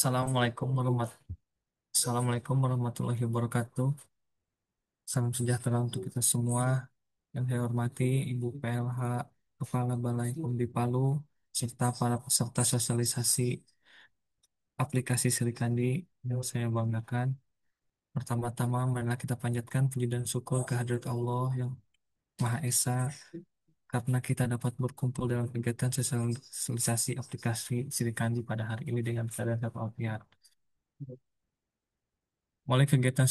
Assalamualaikum warahmatullahi wabarakatuh. Salam sejahtera untuk kita semua. Yang saya hormati Ibu PLH Kepala Balai Pom di Palu, serta para peserta sosialisasi aplikasi Serikandi yang saya banggakan. Pertama-tama, marilah kita panjatkan puji dan syukur kehadirat Allah yang Maha Esa, karena kita dapat berkumpul dalam kegiatan sosialisasi aplikasi Serikandi pada hari ini dengan keadaan sehat walafiat. Melalui kegiatan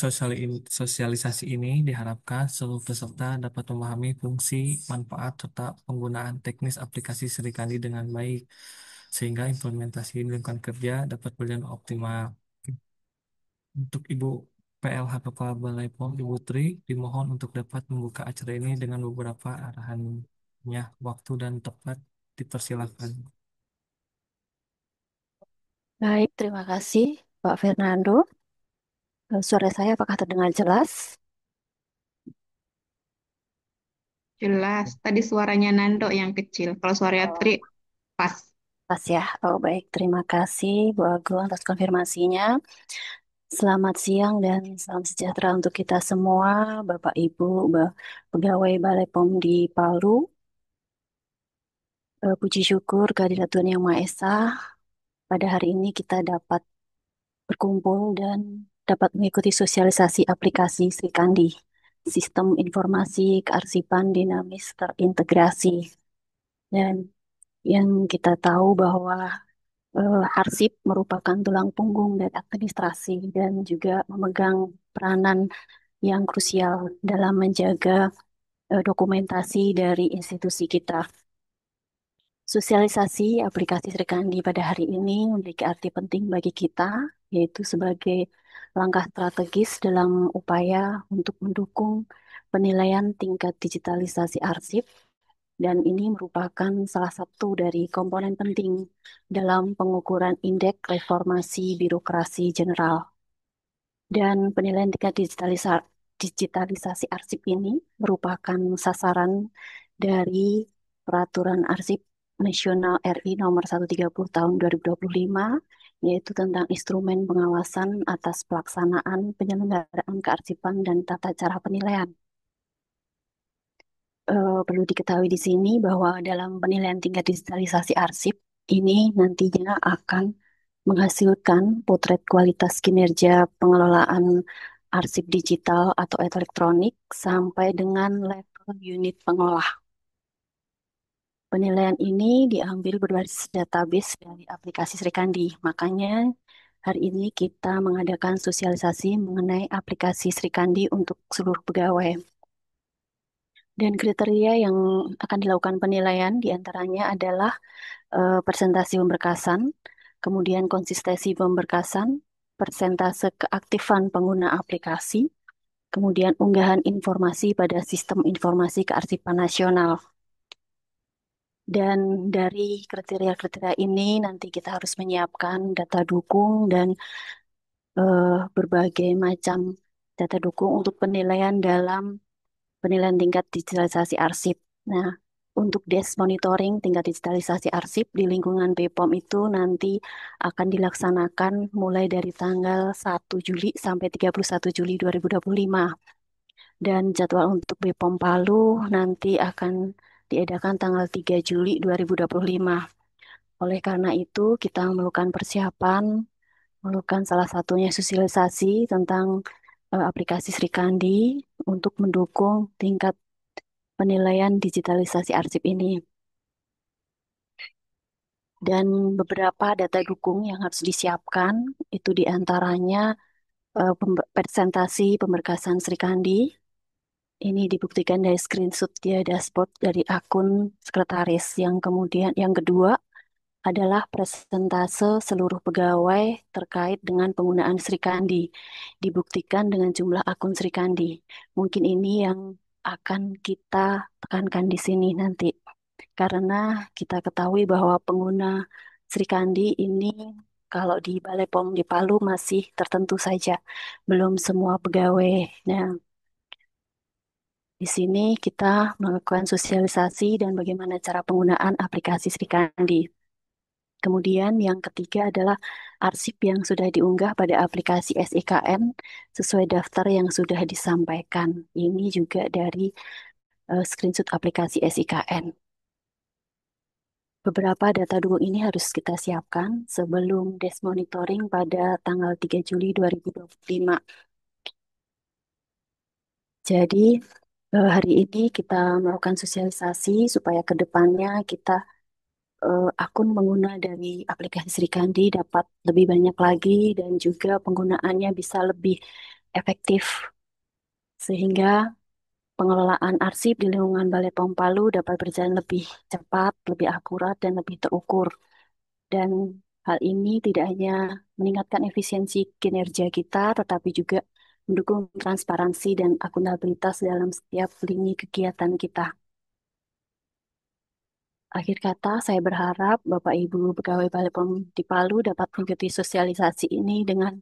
sosialisasi ini diharapkan seluruh peserta dapat memahami fungsi, manfaat, serta penggunaan teknis aplikasi Serikandi dengan baik, sehingga implementasi di lingkungan kerja dapat berjalan optimal. Untuk Ibu PLH Kepala Balai POM, Ibu Tri, dimohon untuk dapat membuka acara ini dengan beberapa arahannya, waktu dan tepat dipersilakan. Baik, terima kasih Pak Fernando. Suara saya apakah terdengar jelas? Jelas. Tadi suaranya Nando yang kecil. Kalau suara Tri Oh, pas. pas ya. Oh, baik, terima kasih Bu Agung atas konfirmasinya. Selamat siang dan salam sejahtera untuk kita semua, Bapak Ibu, pegawai Balai POM di Palu. Puji syukur kehadirat Tuhan Yang Maha Esa. Pada hari ini kita dapat berkumpul dan dapat mengikuti sosialisasi aplikasi Sri Kandi, Sistem Informasi Kearsipan Dinamis Terintegrasi. Dan yang kita tahu bahwa arsip merupakan tulang punggung dari administrasi dan juga memegang peranan yang krusial dalam menjaga dokumentasi dari institusi kita. Sosialisasi aplikasi Srikandi pada hari ini memiliki arti penting bagi kita, yaitu sebagai langkah strategis dalam upaya untuk mendukung penilaian tingkat digitalisasi arsip, dan ini merupakan salah satu dari komponen penting dalam pengukuran indeks reformasi birokrasi general. Dan penilaian tingkat digitalisasi arsip ini merupakan sasaran dari Peraturan Arsip Nasional RI Nomor 130 Tahun 2025, yaitu tentang instrumen pengawasan atas pelaksanaan penyelenggaraan kearsipan dan tata cara penilaian. Perlu diketahui di sini bahwa dalam penilaian tingkat digitalisasi arsip ini nantinya akan menghasilkan potret kualitas kinerja pengelolaan arsip digital atau elektronik sampai dengan level unit pengolah. Penilaian ini diambil berbasis database dari aplikasi Srikandi. Makanya hari ini kita mengadakan sosialisasi mengenai aplikasi Srikandi untuk seluruh pegawai. Dan kriteria yang akan dilakukan penilaian diantaranya adalah persentase pemberkasan, kemudian konsistensi pemberkasan, persentase keaktifan pengguna aplikasi, kemudian unggahan informasi pada sistem informasi kearsipan nasional. Dan dari kriteria-kriteria ini nanti kita harus menyiapkan data dukung dan berbagai macam data dukung untuk penilaian dalam penilaian tingkat digitalisasi arsip. Nah, untuk desk monitoring tingkat digitalisasi arsip di lingkungan BPOM itu nanti akan dilaksanakan mulai dari tanggal 1 Juli sampai 31 Juli 2025. Dan jadwal untuk BPOM Palu nanti akan diadakan tanggal 3 Juli 2025. Oleh karena itu, kita melakukan persiapan, melakukan salah satunya sosialisasi tentang aplikasi Srikandi untuk mendukung tingkat penilaian digitalisasi arsip ini. Dan beberapa data dukung yang harus disiapkan itu diantaranya presentasi pemberkasan Srikandi. Ini dibuktikan dari screenshot dia dashboard dari akun sekretaris. Yang kemudian yang kedua adalah presentase seluruh pegawai terkait dengan penggunaan Srikandi. Dibuktikan dengan jumlah akun Srikandi. Mungkin ini yang akan kita tekankan di sini nanti. Karena kita ketahui bahwa pengguna Srikandi ini kalau di Balai POM di Palu masih tertentu saja, belum semua pegawai. Nah, di sini kita melakukan sosialisasi dan bagaimana cara penggunaan aplikasi Srikandi. Kemudian yang ketiga adalah arsip yang sudah diunggah pada aplikasi SIKN sesuai daftar yang sudah disampaikan. Ini juga dari screenshot aplikasi SIKN. Beberapa data dukung ini harus kita siapkan sebelum desk monitoring pada tanggal 3 Juli 2025. Jadi hari ini kita melakukan sosialisasi supaya ke depannya kita akun pengguna dari aplikasi Sri Kandi dapat lebih banyak lagi dan juga penggunaannya bisa lebih efektif sehingga pengelolaan arsip di lingkungan Balai Pom Palu dapat berjalan lebih cepat, lebih akurat, dan lebih terukur. Dan hal ini tidak hanya meningkatkan efisiensi kinerja kita, tetapi juga mendukung transparansi dan akuntabilitas dalam setiap lini kegiatan kita. Akhir kata, saya berharap Bapak Ibu pegawai Balai Pom di Palu dapat mengikuti sosialisasi ini dengan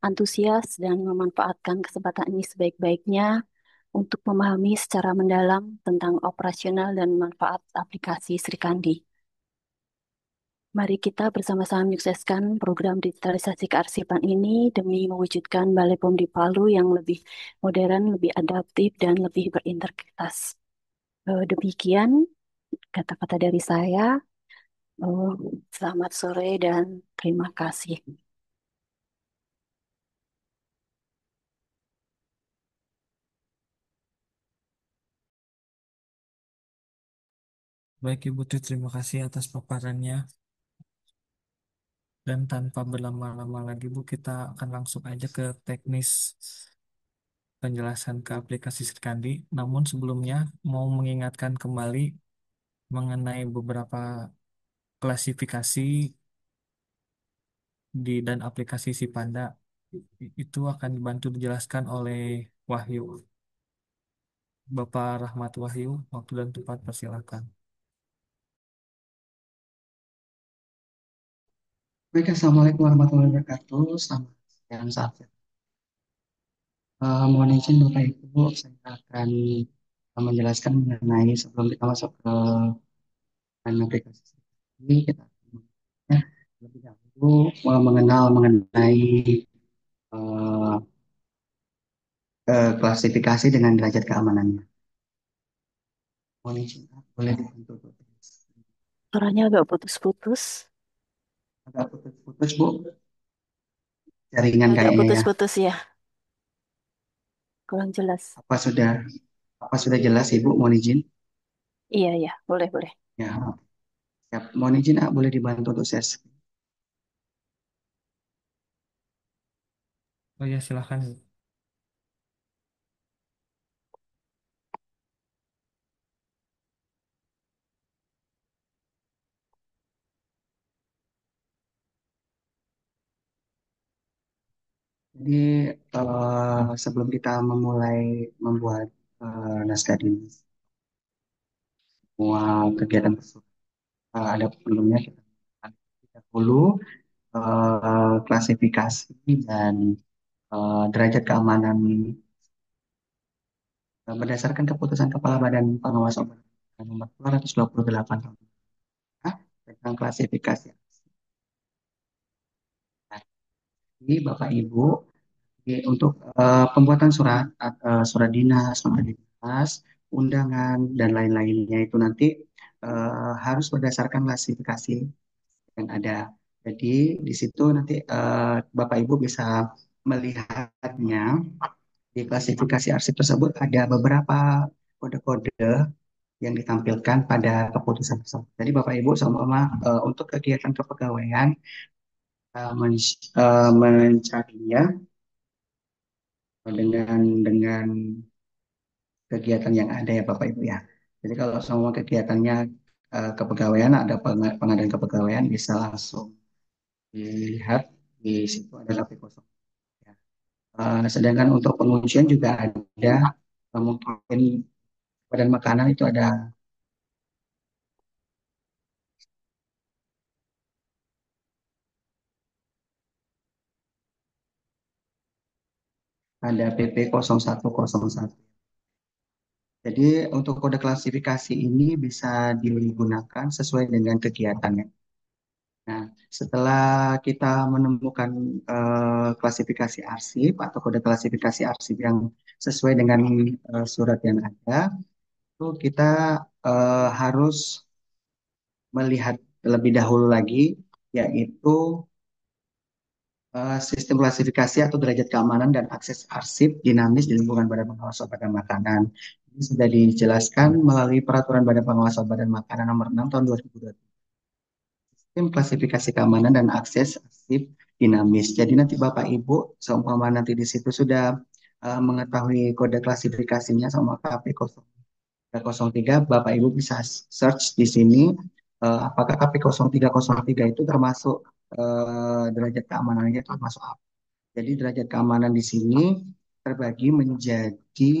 antusias dan memanfaatkan kesempatan ini sebaik-baiknya untuk memahami secara mendalam tentang operasional dan manfaat aplikasi Sri Kandi. Mari kita bersama-sama menyukseskan program digitalisasi kearsipan ini demi mewujudkan Balai Pom di Palu yang lebih modern, lebih adaptif, dan lebih berintegritas. Demikian kata-kata dari saya. Eh, Selamat sore dan terima kasih. Baik Ibu Tri, terima kasih atas paparannya. Dan tanpa berlama-lama lagi Bu, kita akan langsung aja ke teknis penjelasan ke aplikasi Srikandi. Namun sebelumnya mau mengingatkan kembali mengenai beberapa klasifikasi dan aplikasi si Panda. Itu akan dibantu dijelaskan oleh Wahyu. Bapak Rahmat Wahyu, waktu dan tempat persilakan. Baik, Assalamualaikum warahmatullahi wabarakatuh. Selamat siang, saat mohon izin Bapak Ibu, saya akan menjelaskan mengenai sebelum kita masuk ke aplikasi ini, kita ya, lebih dahulu mengenal mengenai eh, klasifikasi dengan derajat keamanannya. Mohon izin, boleh dibantu Bu? Suaranya agak putus-putus, Agak putus-putus Bu, jaringan agak kayaknya ya. putus-putus ya, kurang jelas. Apa sudah apa sudah jelas Ibu? Mohon izin. Iya, iya, boleh, boleh. Ya, siap. Mohon izin, boleh dibantu untuk share. Oh ya, silahkan. Jadi sebelum kita memulai membuat naskah dinas, semua kegiatan tersebut ada perlunya kita dahulu klasifikasi dan derajat keamanan berdasarkan keputusan Kepala Badan Pengawas Obat nomor 228 tahun tentang klasifikasi. Nah, ini Bapak Ibu, untuk pembuatan surat dinas, undangan dan lain-lainnya itu nanti harus berdasarkan klasifikasi yang ada. Jadi di situ nanti Bapak Ibu bisa melihatnya di klasifikasi arsip tersebut ada beberapa kode-kode yang ditampilkan pada keputusan tersebut. Jadi Bapak Ibu sama untuk kegiatan kepegawaian mencarinya dengan kegiatan yang ada ya Bapak Ibu ya. Jadi kalau semua kegiatannya kepegawaian ada pengadaan kepegawaian bisa langsung dilihat di situ ada tapi kosong. Ya. Sedangkan untuk penguncian juga ada mungkin badan makanan itu ada PP 0101. Jadi untuk kode klasifikasi ini bisa digunakan sesuai dengan kegiatannya. Nah, setelah kita menemukan klasifikasi arsip atau kode klasifikasi arsip yang sesuai dengan surat yang ada, itu kita harus melihat terlebih dahulu lagi, yaitu sistem klasifikasi atau derajat keamanan dan akses arsip dinamis di lingkungan Badan Pengawas Obat dan Makanan. Ini sudah dijelaskan melalui Peraturan Badan Pengawas Obat dan Makanan Nomor 6 Tahun 2023. Sistem klasifikasi keamanan dan akses arsip dinamis. Jadi nanti Bapak Ibu, seumpama nanti di situ sudah mengetahui kode klasifikasinya sama KP0303, Bapak Ibu bisa search di sini apakah KP0303 itu termasuk derajat keamanannya itu termasuk apa. Jadi derajat keamanan di sini terbagi menjadi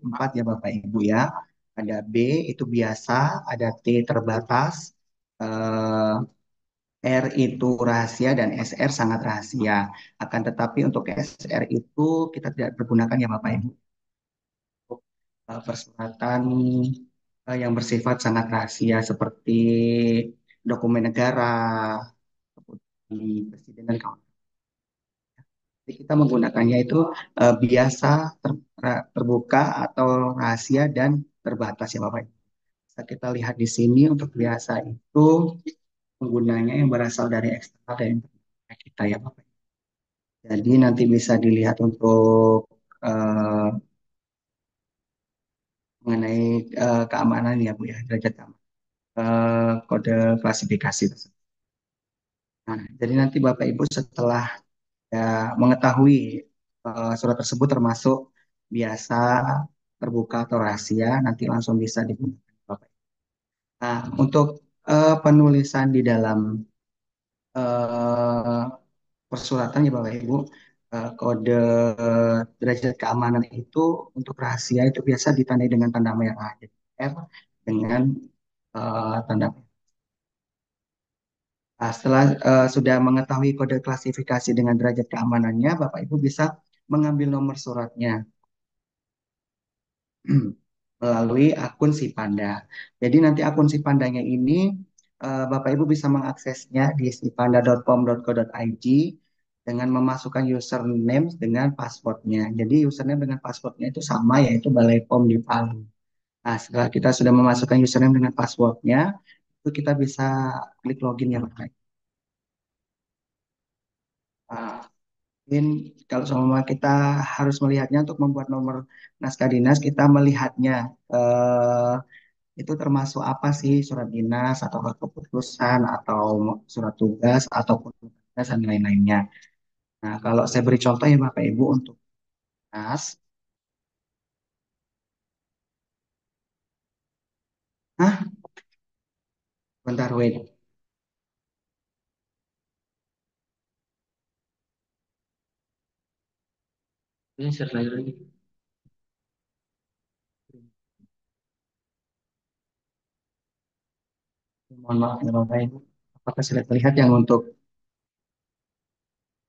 4 ya Bapak Ibu ya. Ada B itu biasa, ada T terbatas, eh, R itu rahasia dan SR sangat rahasia. Akan tetapi untuk SR itu kita tidak pergunakan ya Bapak Ibu. Untuk persyaratan yang bersifat sangat rahasia seperti dokumen negara, kemudian presiden dan kawan. Jadi kita menggunakannya itu biasa, terbuka atau rahasia dan terbatas ya Bapak Ibu. Bisa kita lihat di sini untuk biasa itu penggunanya yang berasal dari eksternal dan internal kita ya Bapak. Jadi nanti bisa dilihat untuk eh, mengenai keamanan ya Bu ya, derajat keamanan, kode klasifikasi tersebut. Nah, jadi nanti Bapak Ibu setelah ya, mengetahui surat tersebut termasuk biasa, terbuka atau rahasia, nanti langsung bisa digunakan Bapak Ibu. Nah, untuk penulisan di dalam eh, persuratan ya Bapak Ibu, kode derajat keamanan itu untuk rahasia itu biasa ditandai dengan tanda merah, jadi R dengan tanda merah. Nah, setelah sudah mengetahui kode klasifikasi dengan derajat keamanannya, Bapak Ibu bisa mengambil nomor suratnya melalui akun si Panda. Jadi nanti akun si Pandanya ini Bapak Ibu bisa mengaksesnya di sipanda.pom.go.id dengan memasukkan username dengan passwordnya. Jadi username dengan passwordnya itu sama yaitu Balai POM di Palu. Nah, setelah kita sudah memasukkan username dengan passwordnya, itu kita bisa klik login ya Bapak. Nah, mungkin kalau sama kita harus melihatnya untuk membuat nomor naskah dinas, kita melihatnya itu termasuk apa sih surat dinas atau keputusan atau surat tugas ataupun tugas dan lain-lainnya. Nah, kalau saya beri contoh ya Bapak Ibu untuk dinas, nah, bentar wait, ini share lagi. Mohon maaf ya Bapak Ibu. Apakah sudah terlihat yang untuk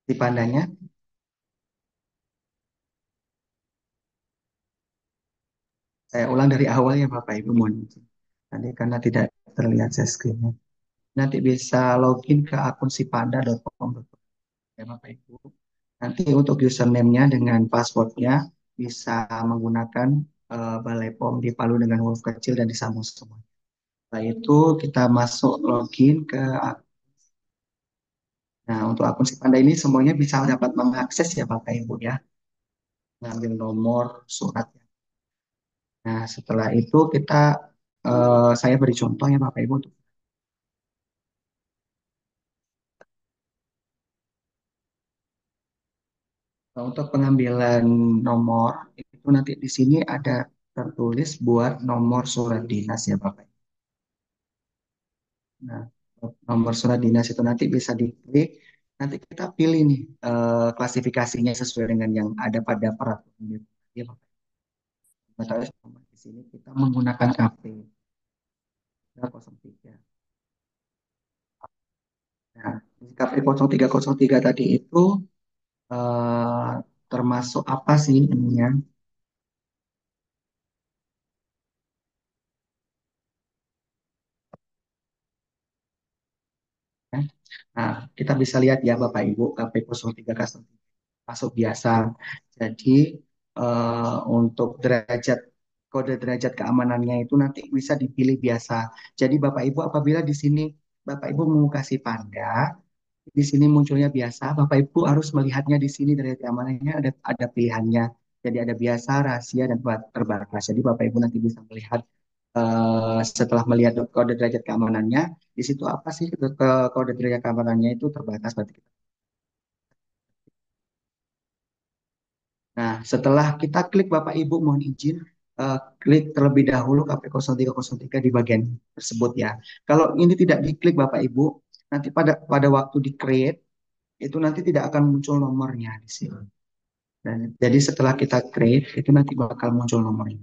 di pandanya? Saya ulang dari awal ya Bapak Ibu, mohon izin. Tadi karena tidak terlihat share screen-nya. Nanti bisa login ke akun sipanda.com ya Bapak Ibu. Nanti untuk username-nya dengan password-nya bisa menggunakan Balai POM di Palu dengan huruf kecil dan disambung semua. Setelah itu kita masuk login ke nah untuk akun Sipanda ini semuanya bisa dapat mengakses ya Bapak Ibu ya. Ngambil nomor surat. Nah, setelah itu kita saya beri contoh ya Bapak Ibu. Nah, untuk pengambilan nomor itu nanti di sini ada tertulis buat nomor surat dinas ya Bapak. Nah, nomor surat dinas itu nanti bisa diklik. Nanti kita pilih nih klasifikasinya sesuai dengan yang ada pada peraturan itu. Ya, Bapak. Tahu di sini kita menggunakan KP 0303. Nah, di KP 0303 tadi itu eh, termasuk apa sih ininya? Nah, kita bisa lihat ya Bapak Ibu, KP03 custom masuk biasa. Jadi untuk derajat kode derajat keamanannya itu nanti bisa dipilih biasa. Jadi Bapak Ibu apabila di sini Bapak Ibu mau kasih panda, di sini munculnya biasa, Bapak Ibu harus melihatnya di sini derajat keamanannya ada pilihannya. Jadi ada biasa, rahasia, dan terbatas. Jadi Bapak Ibu nanti bisa melihat setelah melihat kode derajat keamanannya, di situ apa sih kode derajat keamanannya itu terbatas. Berarti Nah, setelah kita klik Bapak Ibu mohon izin klik terlebih dahulu KP0303 di bagian tersebut ya. Kalau ini tidak diklik Bapak Ibu, nanti pada waktu di create itu nanti tidak akan muncul nomornya di sini. Dan jadi setelah kita create itu nanti bakal muncul nomornya.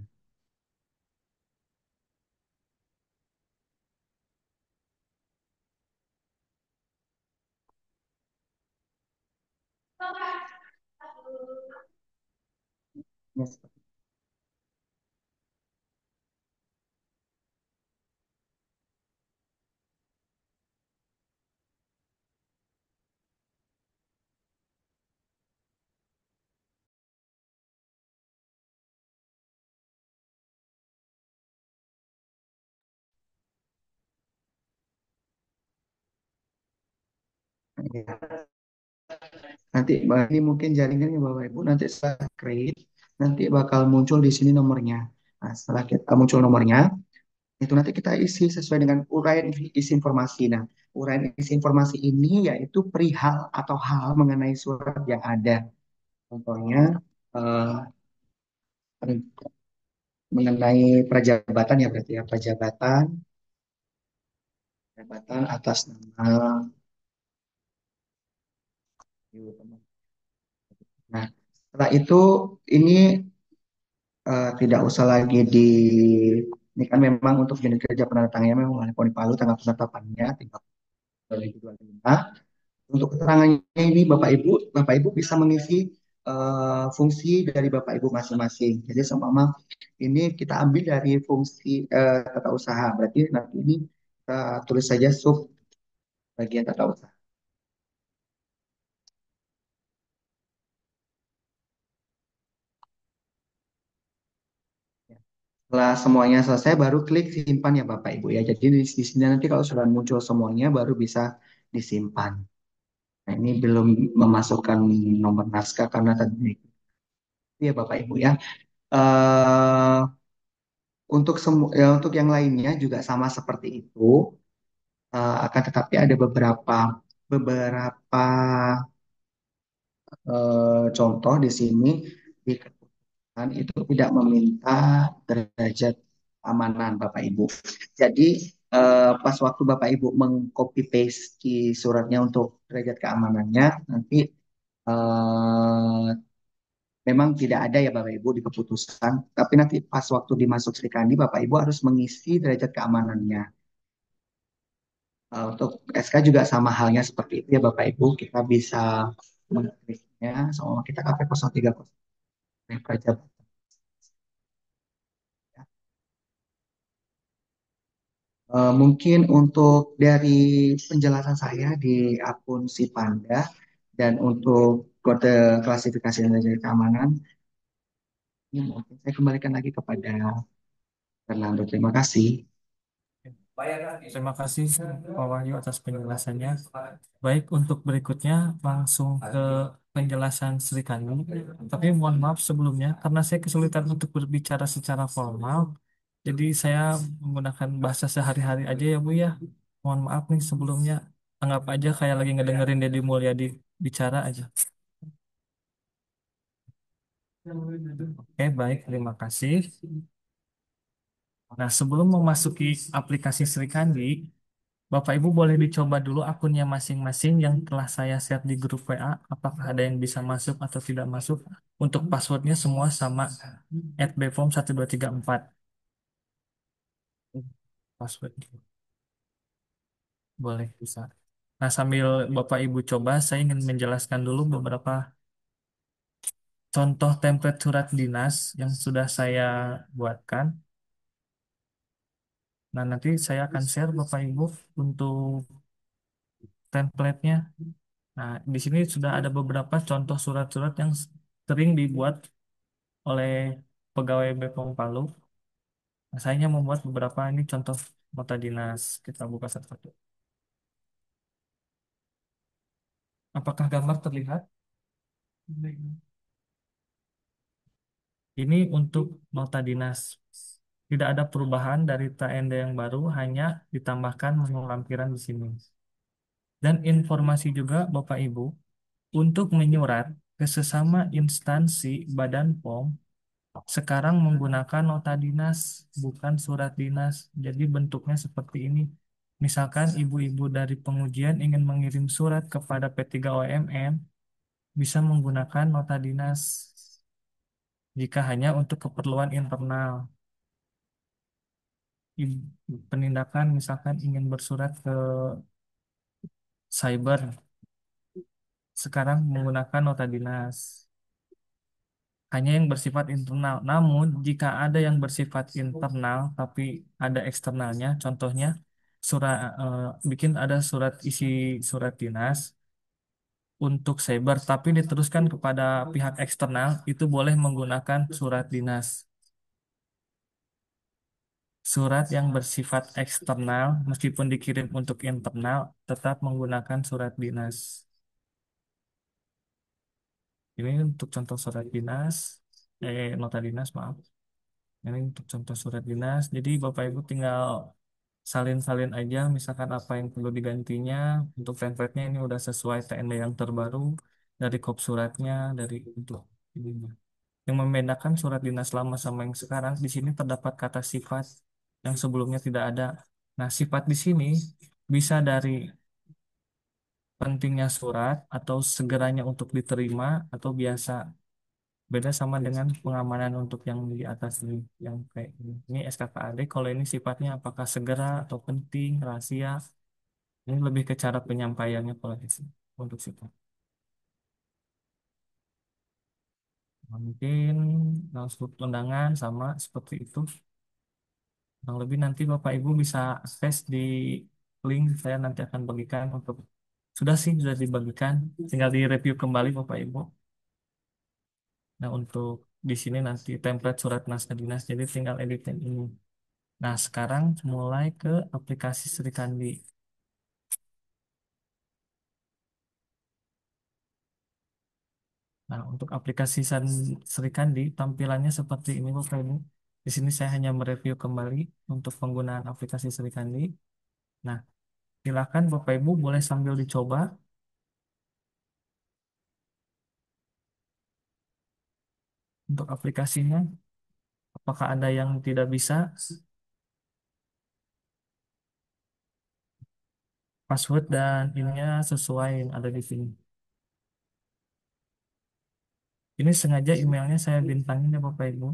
Ya, Nanti ini mungkin jaringannya Bapak Ibu nanti setelah create nanti bakal muncul di sini nomornya. Nah, setelah kita muncul nomornya, itu nanti kita isi sesuai dengan uraian isi informasi. Nah, uraian isi informasi ini yaitu perihal atau hal mengenai surat yang ada. Contohnya eh, mengenai prajabatan ya berarti ya prajabatan atas nama. Nah, setelah itu ini tidak usah lagi ini kan memang untuk unit kerja penandatangannya memang oleh Poni Palu tanggal penetapannya 3 2025. Untuk keterangannya ini Bapak Ibu bisa mengisi fungsi dari Bapak Ibu masing-masing. Jadi seumpama ini kita ambil dari fungsi tata usaha. Berarti nanti ini kita tulis saja sub bagian tata usaha. Setelah semuanya selesai, baru klik simpan ya Bapak Ibu ya. Jadi di sini nanti kalau sudah muncul semuanya, baru bisa disimpan. Nah, ini belum memasukkan nomor naskah karena tadi ya Bapak Ibu ya. Eh untuk untuk yang lainnya juga sama seperti itu. Akan tetapi ada beberapa contoh di sini di keputusan itu tidak meminta derajat keamanan Bapak Ibu. Jadi pas waktu Bapak Ibu mengcopy paste di suratnya untuk derajat keamanannya nanti eh, memang tidak ada ya Bapak Ibu di keputusan, tapi nanti pas waktu dimasuk Sri Kandi Bapak Ibu harus mengisi derajat keamanannya. Untuk SK juga sama halnya seperti itu ya Bapak Ibu, kita bisa mengkliknya sama kita KP 030 Prajabatan. Mungkin untuk dari penjelasan saya di akun si Panda dan untuk kode klasifikasi dan jaringan keamanan, ini mungkin saya kembalikan lagi kepada Fernando. Terima kasih. Terima kasih Pak Wahyu atas penjelasannya. Baik, untuk berikutnya langsung ke penjelasan Sri Kandi. Tapi mohon maaf sebelumnya, karena saya kesulitan untuk berbicara secara formal, jadi saya menggunakan bahasa sehari-hari aja ya Bu ya. Mohon maaf nih sebelumnya. Anggap aja kayak lagi ngedengerin Deddy Mulyadi bicara aja. Oke, baik. Terima kasih. Nah, sebelum memasuki aplikasi Sri Kandi, Bapak Ibu boleh dicoba dulu akunnya masing-masing yang telah saya share di grup WA. Apakah ada yang bisa masuk atau tidak masuk? Untuk passwordnya semua sama @bpom1234 password. Boleh bisa. Nah, sambil Bapak Ibu coba, saya ingin menjelaskan dulu beberapa contoh template surat dinas yang sudah saya buatkan. Nah, nanti saya akan share Bapak Ibu untuk template-nya. Nah, di sini sudah ada beberapa contoh surat-surat yang sering dibuat oleh pegawai BPOM Palu. Nah, saya hanya membuat beberapa ini contoh nota dinas. Kita buka satu-satu. Apakah gambar terlihat? Ini untuk nota dinas. Tidak ada perubahan dari TND yang baru, hanya ditambahkan menu lampiran di sini. Dan informasi juga Bapak Ibu, untuk menyurat ke sesama instansi Badan POM, sekarang menggunakan nota dinas, bukan surat dinas. Jadi bentuknya seperti ini. Misalkan ibu-ibu dari pengujian ingin mengirim surat kepada P3OMM, bisa menggunakan nota dinas jika hanya untuk keperluan internal. Penindakan misalkan ingin bersurat ke cyber, sekarang menggunakan nota dinas. Hanya yang bersifat internal. Namun, jika ada yang bersifat internal tapi ada eksternalnya, contohnya surat bikin ada surat isi surat dinas untuk cyber tapi diteruskan kepada pihak eksternal, itu boleh menggunakan surat dinas. Surat yang bersifat eksternal meskipun dikirim untuk internal tetap menggunakan surat dinas. Ini untuk contoh surat dinas, nota dinas, maaf. Ini untuk contoh surat dinas. Jadi Bapak Ibu tinggal salin-salin aja, misalkan apa yang perlu digantinya. Untuk template-nya ini udah sesuai TND yang terbaru, dari kop suratnya, dari untuk ininya. Yang membedakan surat dinas lama sama yang sekarang, di sini terdapat kata sifat yang sebelumnya tidak ada. Nah, sifat di sini bisa dari pentingnya surat atau segeranya untuk diterima atau biasa. Beda sama dengan pengamanan untuk yang di atas ini, yang kayak ini. Ini SKKAD, kalau ini sifatnya apakah segera atau penting, rahasia. Ini lebih ke cara penyampaiannya kalau di sini, untuk sifat. Nah, mungkin langsung undangan sama seperti itu. Kurang lebih nanti Bapak Ibu bisa akses di link saya nanti akan bagikan untuk sudah sih sudah dibagikan, tinggal di review kembali Bapak Ibu. Nah, untuk di sini nanti template surat naskah dinas, jadi tinggal editin ini. Nah, sekarang mulai ke aplikasi Serikandi. Nah, untuk aplikasi Serikandi, tampilannya seperti ini, Bapak Ibu. Di sini saya hanya mereview kembali untuk penggunaan aplikasi Serikandi. Nah, silakan Bapak Ibu boleh sambil dicoba untuk aplikasinya. Apakah ada yang tidak bisa? Password dan ininya sesuai yang ada di sini. Ini sengaja emailnya saya bintangin ya Bapak Ibu.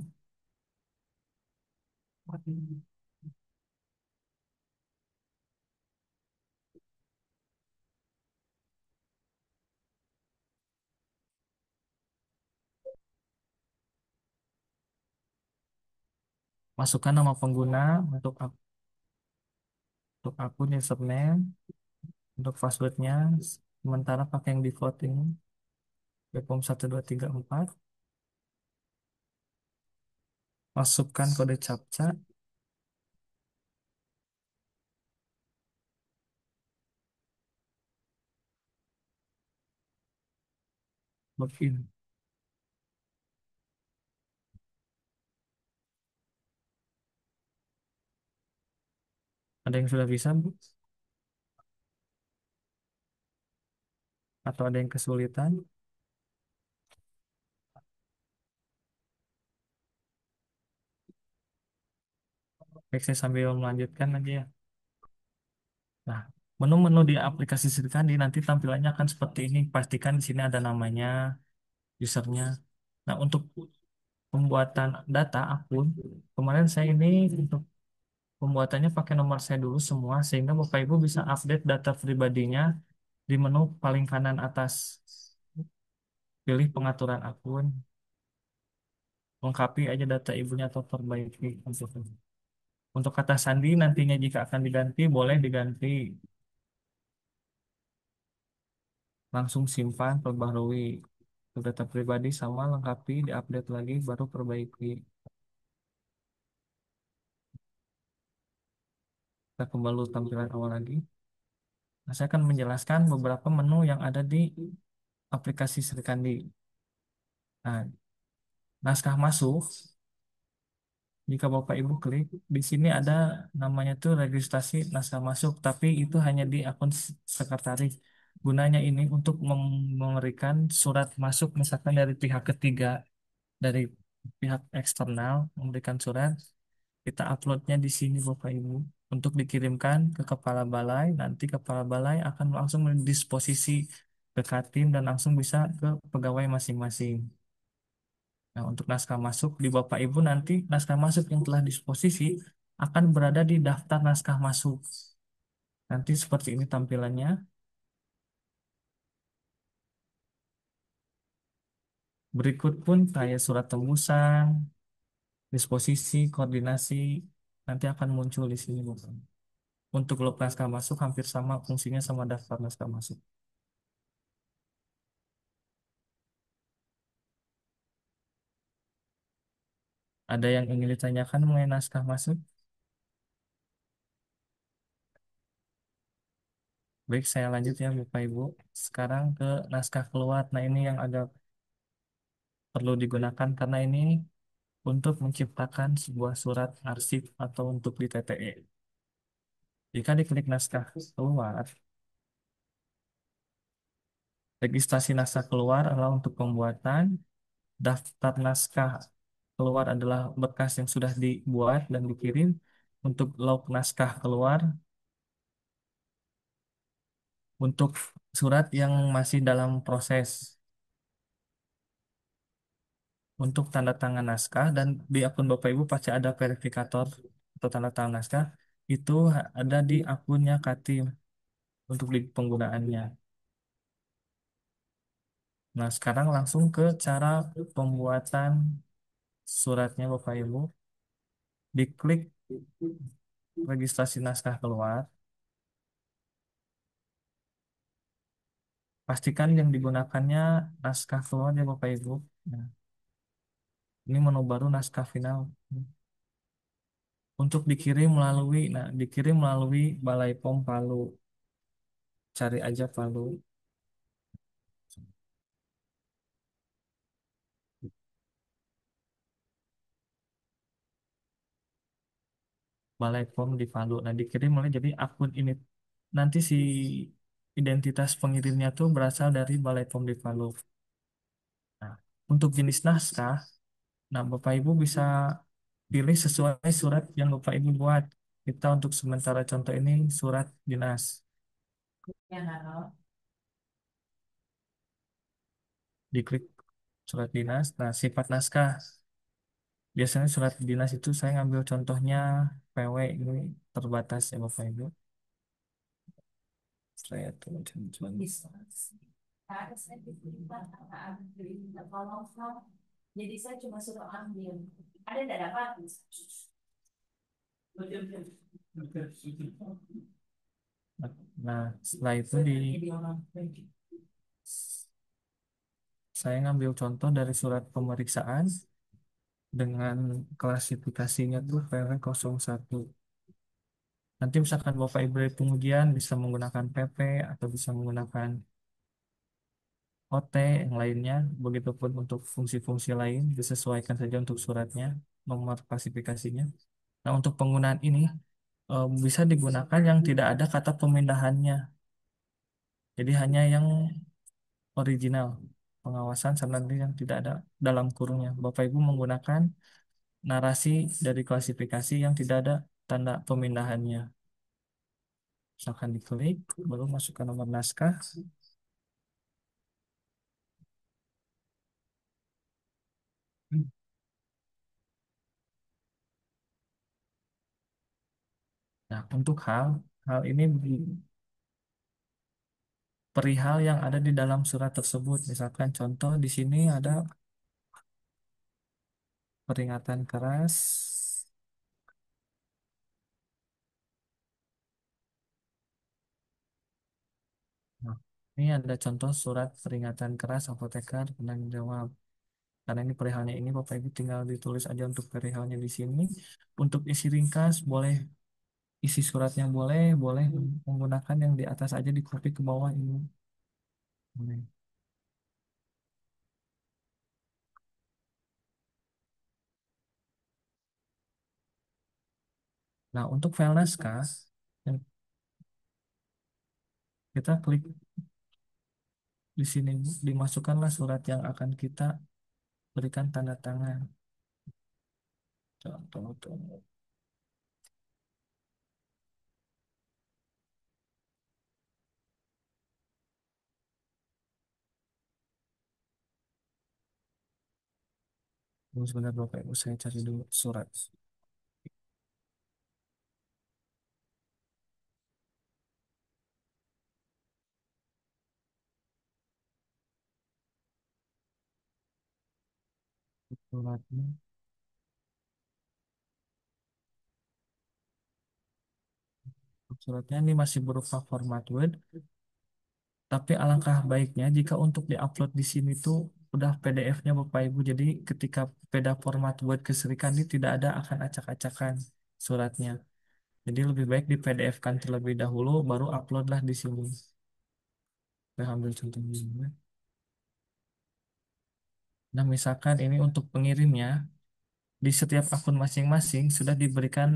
Masukkan nama pengguna untuk akun username, untuk passwordnya. Sementara pakai yang default ini, Bepom 1234. Masukkan kode CAPTCHA, login. Ada yang sudah bisa, Bu? Atau ada yang kesulitan? Baik, saya sambil melanjutkan aja ya. Nah, menu-menu di aplikasi Srikandi nanti tampilannya akan seperti ini. Pastikan di sini ada namanya, usernya. Nah, untuk pembuatan data akun, kemarin saya ini untuk pembuatannya pakai nomor saya dulu semua, sehingga Bapak Ibu bisa update data pribadinya di menu paling kanan atas. Pilih pengaturan akun, lengkapi aja data ibunya atau perbaiki. Untuk kata sandi nantinya jika akan diganti, boleh diganti. langsung simpan, perbarui ke data pribadi sama lengkapi, diupdate lagi, baru perbaiki. Kita kembali tampilan awal lagi. Nah, saya akan menjelaskan beberapa menu yang ada di aplikasi Srikandi. Nah, naskah masuk, jika Bapak Ibu klik, di sini ada namanya tuh registrasi naskah masuk, tapi itu hanya di akun sekretaris. Gunanya ini untuk memberikan surat masuk misalkan dari pihak ketiga, dari pihak eksternal memberikan surat, kita uploadnya di sini Bapak Ibu untuk dikirimkan ke kepala balai. Nanti kepala balai akan langsung mendisposisi ke Katim dan langsung bisa ke pegawai masing-masing. Nah, untuk naskah masuk di Bapak Ibu nanti naskah masuk yang telah disposisi akan berada di daftar naskah masuk. Nanti seperti ini tampilannya. Berikut pun kayak surat tembusan, disposisi, koordinasi nanti akan muncul di sini Bapak. Untuk log naskah masuk hampir sama fungsinya sama daftar naskah masuk. Ada yang ingin ditanyakan mengenai naskah masuk? Baik, saya lanjut ya Bapak Ibu. Sekarang ke naskah keluar. Nah, ini yang agak perlu digunakan karena ini untuk menciptakan sebuah surat arsip atau untuk di TTE. Jika diklik naskah keluar, registrasi naskah keluar adalah untuk pembuatan, daftar naskah keluar adalah berkas yang sudah dibuat dan dikirim, untuk log naskah keluar, untuk surat yang masih dalam proses, untuk tanda tangan naskah, dan di akun Bapak Ibu pasti ada verifikator atau tanda tangan naskah, itu ada di akunnya Katim untuk di penggunaannya. Nah, sekarang langsung ke cara pembuatan suratnya Bapak Ibu. Diklik registrasi naskah keluar. Pastikan yang digunakannya naskah keluar ya Bapak Ibu. Nah, ini menu baru naskah final. Untuk dikirim melalui, nah dikirim melalui Balai POM Palu. Cari aja Palu. Balai POM di Palu. Nah, dikirim oleh jadi akun ini. Nanti si identitas pengirimnya tuh berasal dari Balai POM di Palu. Nah, untuk jenis naskah, nah Bapak Ibu bisa pilih sesuai surat yang Bapak Ibu buat. Kita untuk sementara contoh ini surat dinas. Diklik surat dinas. Nah, sifat naskah. Biasanya surat dinas itu saya ngambil contohnya PW ini terbatas ya Bapak Ibu. Saya tuh cuman Nah, setelah itu saya ngambil contoh dari surat pemeriksaan dengan klasifikasinya tuh PW01. Nanti misalkan Bapak Ibu dari pengujian bisa menggunakan PP atau bisa menggunakan OT yang lainnya. Begitupun untuk fungsi-fungsi lain disesuaikan saja untuk suratnya, nomor klasifikasinya. Nah, untuk penggunaan ini bisa digunakan yang tidak ada kata pemindahannya. Jadi hanya yang original pengawasan sama yang tidak ada dalam kurungnya. Bapak Ibu menggunakan narasi dari klasifikasi yang tidak ada tanda pemindahannya. Misalkan diklik, baru masukkan nomor naskah. Nah, untuk hal ini perihal yang ada di dalam surat tersebut. Misalkan contoh di sini ada peringatan keras. Nah, Ini ada contoh surat peringatan keras apoteker penanggung jawab. Karena ini perihalnya ini Bapak Ibu tinggal ditulis aja untuk perihalnya di sini. Untuk isi ringkas boleh, isi suratnya boleh, boleh menggunakan yang di atas aja di copy ke bawah ini. Boleh. Nah, untuk file naskah yang kita klik di sini Bu, dimasukkanlah surat yang akan kita berikan tanda tangan. Contoh, tunggu sebentar Bapak Ibu, saya cari dulu surat. Suratnya, suratnya ini masih berupa format Word, tapi alangkah baiknya jika untuk diupload di sini tuh udah PDF-nya Bapak Ibu. Jadi ketika beda format Word ke Serikandi tidak ada akan acak-acakan suratnya. Jadi lebih baik di PDF-kan terlebih dahulu, baru uploadlah di sini. Saya ambil contohnya dulu ya. Nah, misalkan ini untuk pengirimnya, di setiap akun masing-masing sudah diberikan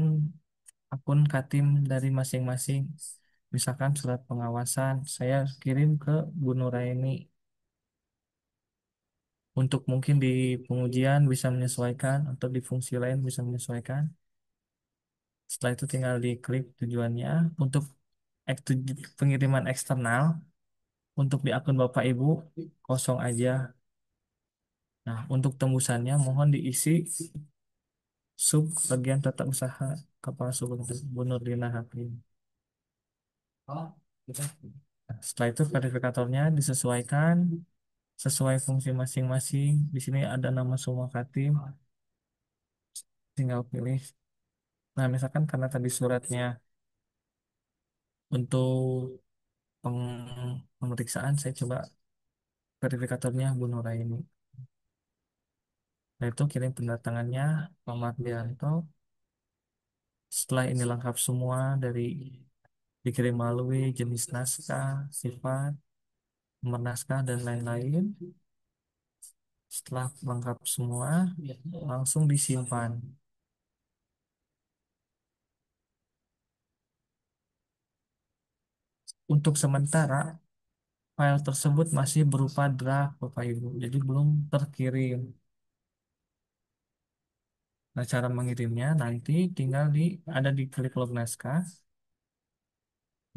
akun Katim dari masing-masing. Misalkan surat pengawasan, saya kirim ke Bu Nuraini. Untuk mungkin di pengujian bisa menyesuaikan, atau di fungsi lain bisa menyesuaikan. Setelah itu tinggal diklik tujuannya. Untuk pengiriman eksternal, untuk di akun Bapak Ibu, kosong aja. Nah, untuk tembusannya mohon diisi sub bagian tata usaha Kepala Sub Bu Nurdina Hakim. Oh, gitu. Nah, setelah itu verifikatornya disesuaikan sesuai fungsi masing-masing. Di sini ada nama semua Katim, tinggal pilih. Nah, misalkan karena tadi suratnya untuk pemeriksaan, saya coba verifikatornya Bu Nuraini. Nah, itu kirim tanda tangannya Pak Mardianto. Setelah ini lengkap semua dari dikirim melalui jenis naskah, sifat, nomor naskah, dan lain-lain. Setelah lengkap semua, langsung disimpan. Untuk sementara, file tersebut masih berupa draft, Bapak Ibu, jadi belum terkirim. Nah, cara mengirimnya nanti tinggal ada di klik log naskah.